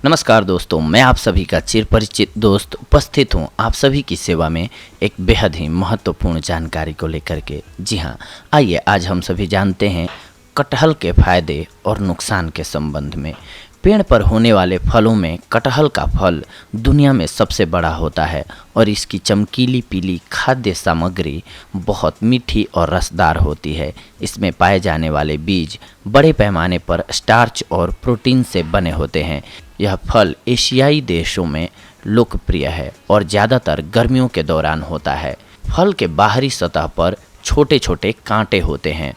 नमस्कार दोस्तों, मैं आप सभी का चिर परिचित दोस्त उपस्थित हूँ आप सभी की सेवा में एक बेहद ही महत्वपूर्ण जानकारी को लेकर के। जी हाँ, आइए आज हम सभी जानते हैं कटहल के फायदे और नुकसान के संबंध में। पेड़ पर होने वाले फलों में कटहल का फल दुनिया में सबसे बड़ा होता है और इसकी चमकीली पीली खाद्य सामग्री बहुत मीठी और रसदार होती है। इसमें पाए जाने वाले बीज बड़े पैमाने पर स्टार्च और प्रोटीन से बने होते हैं। यह फल एशियाई देशों में लोकप्रिय है और ज़्यादातर गर्मियों के दौरान होता है। फल के बाहरी सतह पर छोटे छोटे कांटे होते हैं।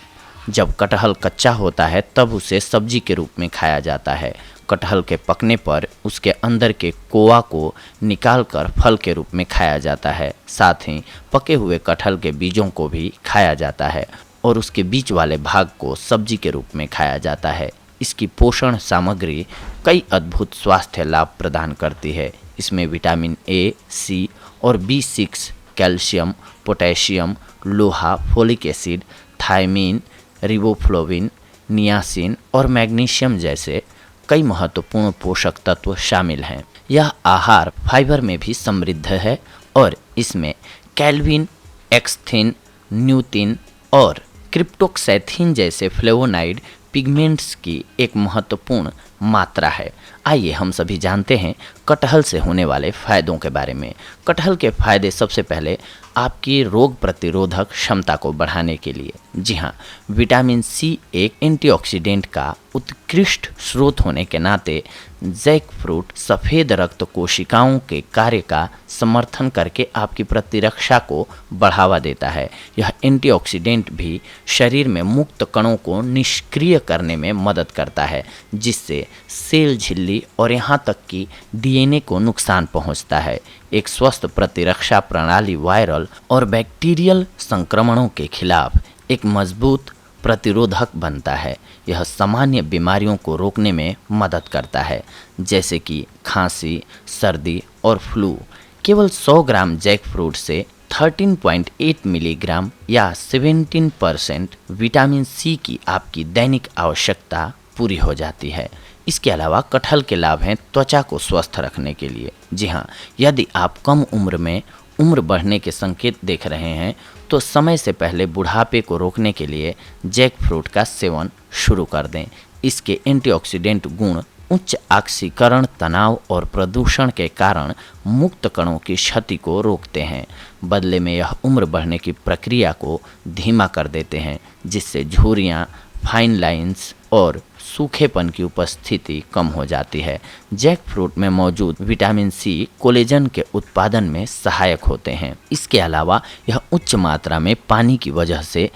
जब कटहल कच्चा होता है तब उसे सब्जी के रूप में खाया जाता है। कटहल के पकने पर उसके अंदर के कोआ को निकालकर फल के रूप में खाया जाता है। साथ ही पके हुए कटहल के बीजों को भी खाया जाता है और उसके बीच वाले भाग को सब्जी के रूप में खाया जाता है। इसकी पोषण सामग्री कई अद्भुत स्वास्थ्य लाभ प्रदान करती है। इसमें विटामिन ए, सी और B6, कैल्शियम, पोटेशियम, लोहा, folic acid, thiamine, riboflavin, niacin और मैग्नीशियम जैसे कई महत्वपूर्ण पोषक तत्व शामिल हैं। यह आहार फाइबर में भी समृद्ध है और इसमें कैल्विन, एक्सथिन, न्यूतिन और क्रिप्टोक्सैथिन जैसे फ्लेवोनाइड पिगमेंट्स की एक महत्वपूर्ण मात्रा है। आइए हम सभी जानते हैं कटहल से होने वाले फ़ायदों के बारे में। कटहल के फ़ायदे सबसे पहले आपकी रोग प्रतिरोधक क्षमता को बढ़ाने के लिए। जी हाँ, विटामिन सी एक एंटीऑक्सीडेंट का उत्कृष्ट स्रोत होने के नाते जैक फ्रूट सफ़ेद रक्त कोशिकाओं के कार्य का समर्थन करके आपकी प्रतिरक्षा को बढ़ावा देता है। यह एंटीऑक्सीडेंट भी शरीर में मुक्त कणों को निष्क्रिय करने में मदद करता है, जिससे सेल झिल्ली और यहाँ तक कि DNA को नुकसान पहुँचता है। एक स्वस्थ प्रतिरक्षा प्रणाली वायरल और बैक्टीरियल संक्रमणों के खिलाफ एक मजबूत प्रतिरोधक बनता है। यह सामान्य बीमारियों को रोकने में मदद करता है, जैसे कि खांसी, सर्दी और फ्लू। केवल 100 ग्राम जैक फ्रूट से 13.8 मिलीग्राम या 17% विटामिन सी की आपकी दैनिक आवश्यकता पूरी हो जाती है। इसके अलावा कटहल के लाभ हैं त्वचा को स्वस्थ रखने के लिए। जी हाँ, यदि आप कम उम्र में उम्र बढ़ने के संकेत देख रहे हैं तो समय से पहले बुढ़ापे को रोकने के लिए जैक फ्रूट का सेवन शुरू कर दें। इसके एंटीऑक्सीडेंट गुण उच्च ऑक्सीकरण, तनाव और प्रदूषण के कारण मुक्त कणों की क्षति को रोकते हैं। बदले में यह उम्र बढ़ने की प्रक्रिया को धीमा कर देते हैं, जिससे झुर्रियाँ, फाइन लाइंस और सूखेपन की उपस्थिति कम हो जाती है। जैक फ्रूट में मौजूद विटामिन सी कोलेजन के उत्पादन में सहायक होते हैं। इसके अलावा यह उच्च मात्रा में पानी की वजह से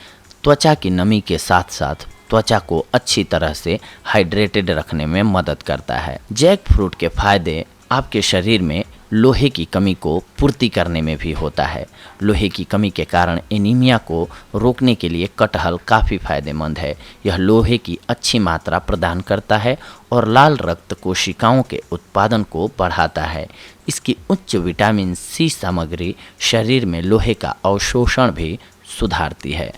त्वचा की नमी के साथ साथ त्वचा को अच्छी तरह से हाइड्रेटेड रखने में मदद करता है। जैक फ्रूट के फायदे आपके शरीर में लोहे की कमी को पूर्ति करने में भी होता है। लोहे की कमी के कारण एनीमिया को रोकने के लिए कटहल काफ़ी फायदेमंद है। यह लोहे की अच्छी मात्रा प्रदान करता है और लाल रक्त कोशिकाओं के उत्पादन को बढ़ाता है। इसकी उच्च विटामिन सी सामग्री शरीर में लोहे का अवशोषण भी सुधारती है।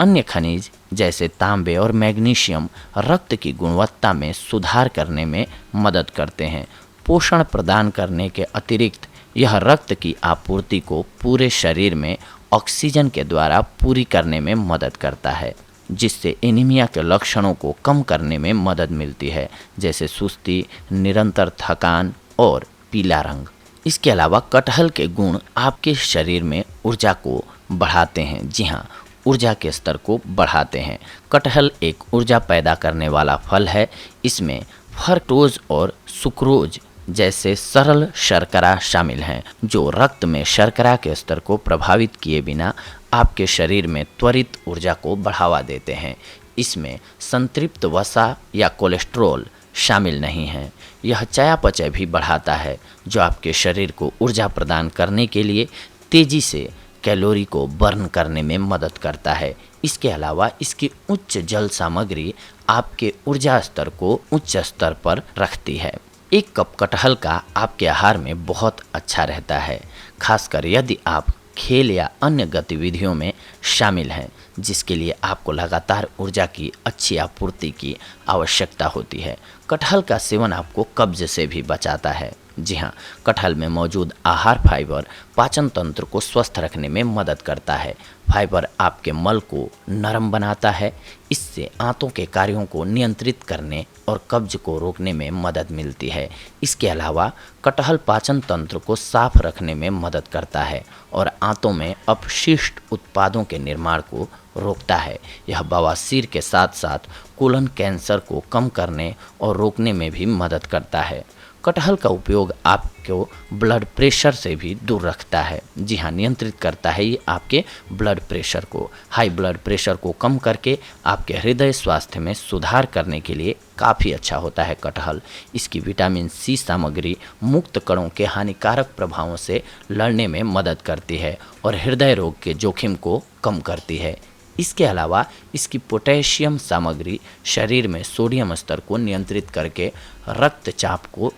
अन्य खनिज जैसे तांबे और मैग्नीशियम रक्त की गुणवत्ता में सुधार करने में मदद करते हैं। पोषण प्रदान करने के अतिरिक्त यह रक्त की आपूर्ति को पूरे शरीर में ऑक्सीजन के द्वारा पूरी करने में मदद करता है, जिससे एनीमिया के लक्षणों को कम करने में मदद मिलती है, जैसे सुस्ती, निरंतर थकान और पीला रंग। इसके अलावा कटहल के गुण आपके शरीर में ऊर्जा को बढ़ाते हैं। जी हाँ, ऊर्जा के स्तर को बढ़ाते हैं। कटहल एक ऊर्जा पैदा करने वाला फल है। इसमें फ्रक्टोज और सुक्रोज जैसे सरल शर्करा शामिल हैं, जो रक्त में शर्करा के स्तर को प्रभावित किए बिना आपके शरीर में त्वरित ऊर्जा को बढ़ावा देते हैं। इसमें संतृप्त वसा या कोलेस्ट्रॉल शामिल नहीं है। यह चयापचय भी बढ़ाता है, जो आपके शरीर को ऊर्जा प्रदान करने के लिए तेजी से कैलोरी को बर्न करने में मदद करता है। इसके अलावा इसकी उच्च जल सामग्री आपके ऊर्जा स्तर को उच्च स्तर पर रखती है। एक कप कटहल का आपके आहार में बहुत अच्छा रहता है, खासकर यदि आप खेल या अन्य गतिविधियों में शामिल हैं। जिसके लिए आपको लगातार ऊर्जा की अच्छी आपूर्ति की आवश्यकता होती है। कटहल का सेवन आपको कब्ज से भी बचाता है। जी हाँ, कटहल में मौजूद आहार फाइबर पाचन तंत्र को स्वस्थ रखने में मदद करता है। फाइबर आपके मल को नरम बनाता है, इससे आंतों के कार्यों को नियंत्रित करने और कब्ज को रोकने में मदद मिलती है। इसके अलावा कटहल पाचन तंत्र को साफ रखने में मदद करता है और आंतों में अपशिष्ट उत्पादों के निर्माण को रोकता है। यह बवासीर के साथ साथ कोलन कैंसर को कम करने और रोकने में भी मदद करता है। कटहल का उपयोग आपको ब्लड प्रेशर से भी दूर रखता है। जी हाँ, नियंत्रित करता है ये आपके ब्लड प्रेशर को। हाई ब्लड प्रेशर को कम करके आपके हृदय स्वास्थ्य में सुधार करने के लिए काफ़ी अच्छा होता है कटहल। इसकी विटामिन सी सामग्री मुक्त कणों के हानिकारक प्रभावों से लड़ने में मदद करती है और हृदय रोग के जोखिम को कम करती है। इसके अलावा इसकी पोटेशियम सामग्री शरीर में सोडियम स्तर को नियंत्रित करके रक्तचाप को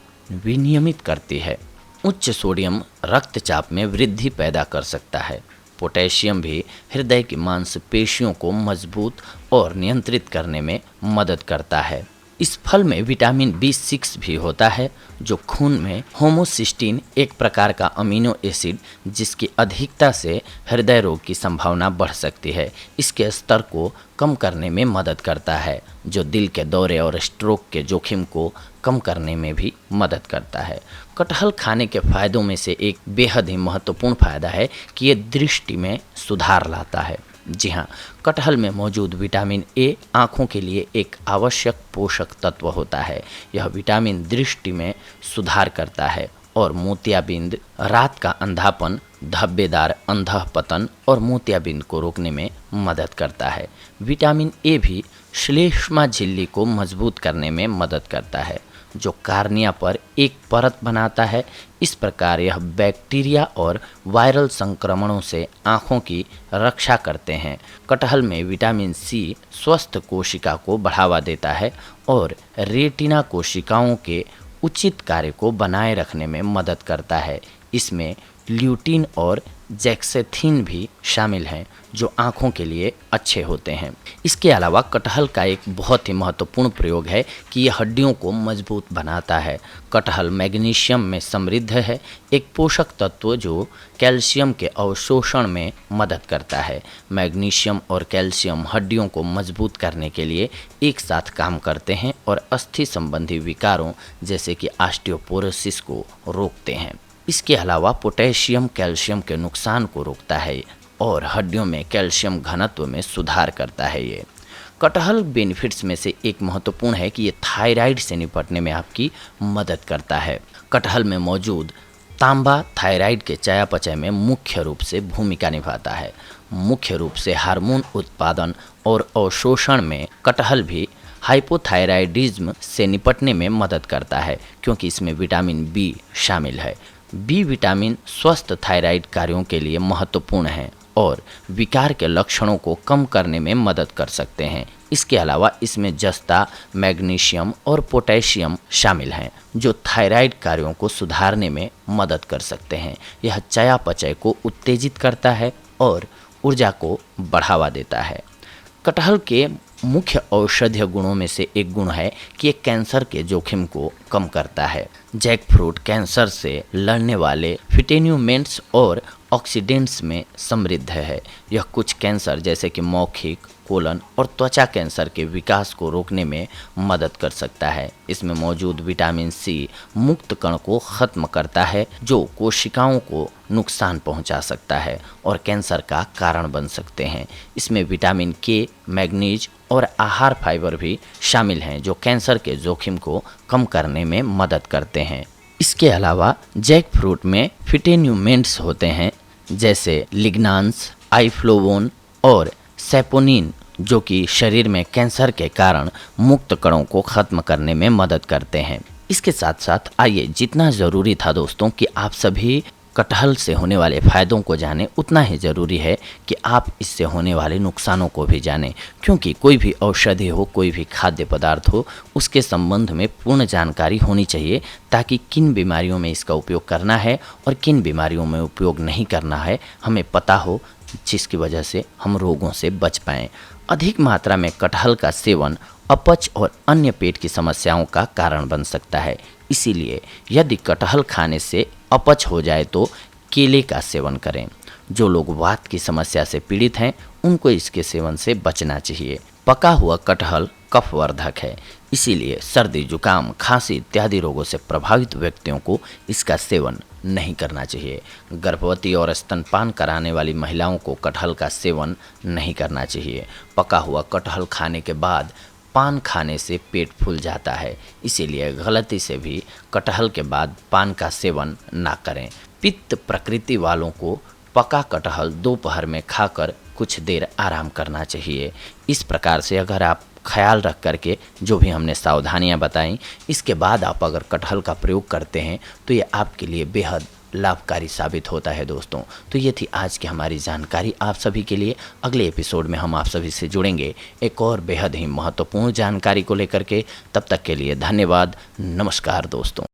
विनियमित करती है। उच्च सोडियम रक्तचाप में वृद्धि पैदा कर सकता है। पोटेशियम भी हृदय की मांसपेशियों को मजबूत और नियंत्रित करने में मदद करता है। इस फल में विटामिन B6 भी होता है, जो खून में होमोसिस्टीन एक प्रकार का अमीनो एसिड जिसकी अधिकता से हृदय रोग की संभावना बढ़ सकती है, इसके स्तर को कम करने में मदद करता है, जो दिल के दौरे और स्ट्रोक के जोखिम को कम करने में भी मदद करता है। कटहल खाने के फायदों में से एक बेहद ही महत्वपूर्ण फायदा है कि ये दृष्टि में सुधार लाता है। जी हाँ, कटहल में मौजूद विटामिन ए आँखों के लिए एक आवश्यक पोषक तत्व होता है। यह विटामिन दृष्टि में सुधार करता है और मोतियाबिंद, रात का अंधापन, धब्बेदार अंधःपतन और मोतियाबिंद को रोकने में मदद करता है। विटामिन ए भी श्लेष्मा झिल्ली को मजबूत करने में मदद करता है, जो कार्निया पर एक परत बनाता है। इस प्रकार यह बैक्टीरिया और वायरल संक्रमणों से आँखों की रक्षा करते हैं। कटहल में विटामिन सी स्वस्थ कोशिका को बढ़ावा देता है और रेटिना कोशिकाओं के उचित कार्य को बनाए रखने में मदद करता है। इसमें ल्यूटीन और जैक्सेथीन भी शामिल हैं, जो आँखों के लिए अच्छे होते हैं। इसके अलावा कटहल का एक बहुत ही महत्वपूर्ण प्रयोग है कि यह हड्डियों को मजबूत बनाता है। कटहल मैग्नीशियम में समृद्ध है, एक पोषक तत्व जो कैल्शियम के अवशोषण में मदद करता है। मैग्नीशियम और कैल्शियम हड्डियों को मजबूत करने के लिए एक साथ काम करते हैं और अस्थि संबंधी विकारों जैसे कि ऑस्टियोपोरोसिस को रोकते हैं। इसके अलावा पोटेशियम कैल्शियम के नुकसान को रोकता है और हड्डियों में कैल्शियम घनत्व में सुधार करता है। ये कटहल बेनिफिट्स में से एक महत्वपूर्ण है कि ये थायराइड से निपटने में आपकी मदद करता है। कटहल में मौजूद तांबा थायराइड के चयापचय में मुख्य रूप से भूमिका निभाता है। मुख्य रूप से हार्मोन उत्पादन और अवशोषण में कटहल भी हाइपोथायराइडिज्म से निपटने में मदद करता है, क्योंकि इसमें विटामिन बी शामिल है। बी विटामिन स्वस्थ थायराइड कार्यों के लिए महत्वपूर्ण है और विकार के लक्षणों को कम करने में मदद कर सकते हैं। इसके अलावा इसमें जस्ता, मैग्नीशियम और पोटेशियम शामिल हैं, जो थायराइड कार्यों को सुधारने में मदद कर सकते हैं। यह चयापचय को उत्तेजित करता है और ऊर्जा को बढ़ावा देता है। कटहल के मुख्य औषधीय गुणों में से एक गुण है कि ये कैंसर के जोखिम को कम करता है। जैकफ्रूट कैंसर से लड़ने वाले फिटेन्यूमेंट्स और ऑक्सीडेंट्स में समृद्ध है। यह कुछ कैंसर जैसे कि मौखिक, कोलन और त्वचा कैंसर के विकास को रोकने में मदद कर सकता है। इसमें मौजूद विटामिन सी मुक्त कण को खत्म करता है, जो कोशिकाओं को नुकसान पहुंचा सकता है और कैंसर का कारण बन सकते हैं। इसमें विटामिन के, मैग्नीज और आहार फाइबर भी शामिल हैं, जो कैंसर के जोखिम को कम करने में मदद करते हैं। इसके अलावा जैक फ्रूट में फिटेन्यूमेंट्स होते हैं, जैसे लिग्नान्स, आइफ्लोवोन और सैपोनिन, जो कि शरीर में कैंसर के कारण मुक्त कणों को खत्म करने में मदद करते हैं। इसके साथ साथ आइए, जितना ज़रूरी था दोस्तों कि आप सभी कटहल से होने वाले फ़ायदों को जानें, उतना ही ज़रूरी है कि आप इससे होने वाले नुकसानों को भी जानें, क्योंकि कोई भी औषधि हो, कोई भी खाद्य पदार्थ हो, उसके संबंध में पूर्ण जानकारी होनी चाहिए, ताकि किन बीमारियों में इसका उपयोग करना है और किन बीमारियों में उपयोग नहीं करना है हमें पता हो, जिसकी वजह से हम रोगों से बच पाएँ। अधिक मात्रा में कटहल का सेवन अपच और अन्य पेट की समस्याओं का कारण बन सकता है। इसीलिए यदि कटहल खाने से अपच हो जाए तो केले का सेवन करें। जो लोग वात की समस्या से पीड़ित हैं उनको इसके सेवन से बचना चाहिए। पका हुआ कटहल कफवर्धक है, इसीलिए सर्दी, जुकाम, खांसी इत्यादि रोगों से प्रभावित व्यक्तियों को इसका सेवन नहीं करना चाहिए। गर्भवती और स्तनपान कराने वाली महिलाओं को कटहल का सेवन नहीं करना चाहिए। पका हुआ कटहल खाने के बाद पान खाने से पेट फूल जाता है, इसीलिए गलती से भी कटहल के बाद पान का सेवन ना करें। पित्त प्रकृति वालों को पका कटहल दोपहर में खाकर कुछ देर आराम करना चाहिए। इस प्रकार से अगर आप ख्याल रख करके जो भी हमने सावधानियां बताई, इसके बाद आप अगर कटहल का प्रयोग करते हैं तो ये आपके लिए बेहद लाभकारी साबित होता है दोस्तों। तो ये थी आज की हमारी जानकारी आप सभी के लिए। अगले एपिसोड में हम आप सभी से जुड़ेंगे एक और बेहद ही महत्वपूर्ण जानकारी को लेकर के। तब तक के लिए धन्यवाद। नमस्कार दोस्तों।